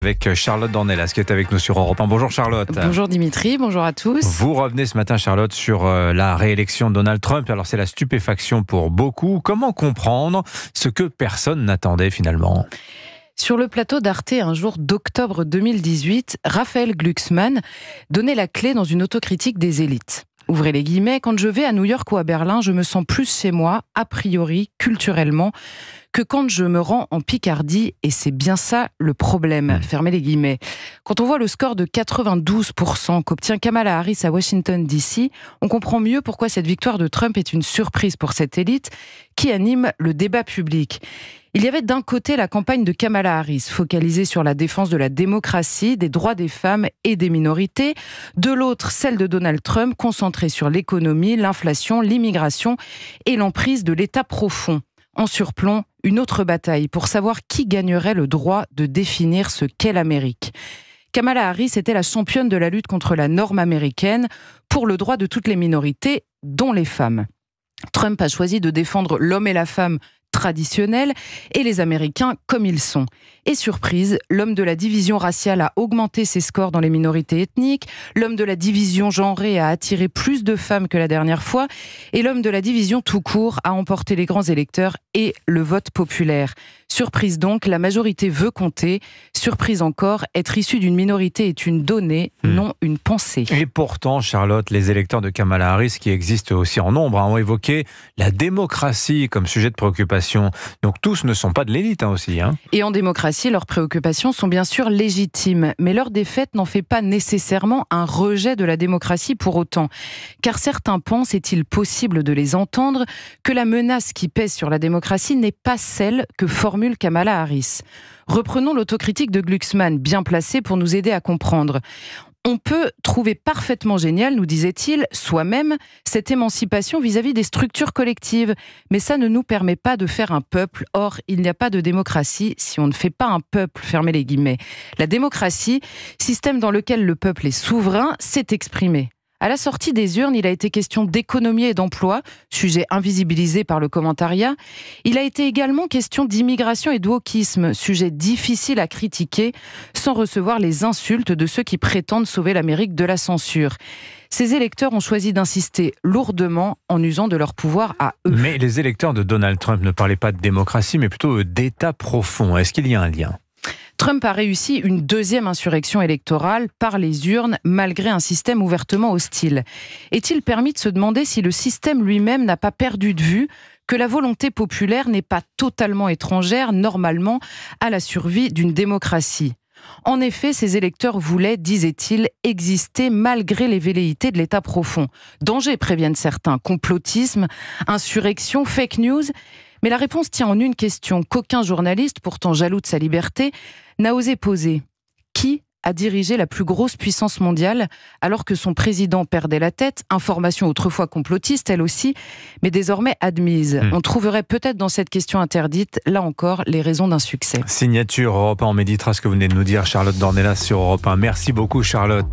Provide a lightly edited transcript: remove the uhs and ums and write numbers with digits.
Avec Charlotte Dornelas qui est avec nous sur Europe 1. Bonjour Charlotte. Bonjour Dimitri, bonjour à tous. Vous revenez ce matin Charlotte sur la réélection de Donald Trump. Alors c'est la stupéfaction pour beaucoup. Comment comprendre ce que personne n'attendait finalement ? Sur le plateau d'Arte, un jour d'octobre 2018, Raphaël Glucksmann donnait la clé dans une autocritique des élites. Ouvrez les guillemets, quand je vais à New York ou à Berlin, je me sens plus chez moi, a priori, culturellement, que quand je me rends en Picardie, et c'est bien ça le problème, fermez les guillemets. Quand on voit le score de 92% qu'obtient Kamala Harris à Washington DC, on comprend mieux pourquoi cette victoire de Trump est une surprise pour cette élite qui anime le débat public. Il y avait d'un côté la campagne de Kamala Harris, focalisée sur la défense de la démocratie, des droits des femmes et des minorités. De l'autre, celle de Donald Trump, concentrée sur l'économie, l'inflation, l'immigration et l'emprise de l'État profond. En surplomb, une autre bataille pour savoir qui gagnerait le droit de définir ce qu'est l'Amérique. Kamala Harris était la championne de la lutte contre la norme américaine pour le droit de toutes les minorités, dont les femmes. Trump a choisi de défendre l'homme et la femme traditionnels et les Américains comme ils sont. Et surprise, l'homme de la division raciale a augmenté ses scores dans les minorités ethniques, l'homme de la division genrée a attiré plus de femmes que la dernière fois, et l'homme de la division tout court a emporté les grands électeurs et le vote populaire. Surprise donc, la majorité veut compter. Surprise encore, être issu d'une minorité est une donnée, non une pensée. Et pourtant, Charlotte, les électeurs de Kamala Harris, qui existent aussi en nombre, ont évoqué la démocratie comme sujet de préoccupation. Donc tous ne sont pas de l'élite aussi. Et en démocratie, leurs préoccupations sont bien sûr légitimes, mais leur défaite n'en fait pas nécessairement un rejet de la démocratie pour autant. Car certains pensent, est-il possible de les entendre, que la menace qui pèse sur la démocratie n'est pas celle que formule Kamala Harris. Reprenons l'autocritique de Glucksmann, bien placé pour nous aider à comprendre. On peut trouver parfaitement génial, nous disait-il, soi-même, cette émancipation vis-à-vis des structures collectives. Mais ça ne nous permet pas de faire un peuple. Or, il n'y a pas de démocratie si on ne fait pas un peuple, fermez les guillemets. La démocratie, système dans lequel le peuple est souverain, s'est exprimé. À la sortie des urnes, il a été question d'économie et d'emploi, sujet invisibilisé par le commentariat. Il a été également question d'immigration et de wokisme, sujet difficile à critiquer, sans recevoir les insultes de ceux qui prétendent sauver l'Amérique de la censure. Ces électeurs ont choisi d'insister lourdement en usant de leur pouvoir à eux. Mais les électeurs de Donald Trump ne parlaient pas de démocratie, mais plutôt d'État profond. Est-ce qu'il y a un lien ? Trump a réussi une deuxième insurrection électorale par les urnes, malgré un système ouvertement hostile. Est-il permis de se demander si le système lui-même n'a pas perdu de vue que la volonté populaire n'est pas totalement étrangère, normalement, à la survie d'une démocratie ? En effet, ces électeurs voulaient, disait-il, exister malgré les velléités de l'État profond. Danger, préviennent certains, complotisme, insurrection, fake news. Mais la réponse tient en une question qu'aucun journaliste, pourtant jaloux de sa liberté, n'a osé poser. Qui a dirigé la plus grosse puissance mondiale alors que son président perdait la tête, information autrefois complotiste, elle aussi, mais désormais admise. On trouverait peut-être dans cette question interdite, là encore, les raisons d'un succès. Signature Europe 1, on méditera ce que vous venez de nous dire, Charlotte Dornelas sur Europe 1. Merci beaucoup Charlotte.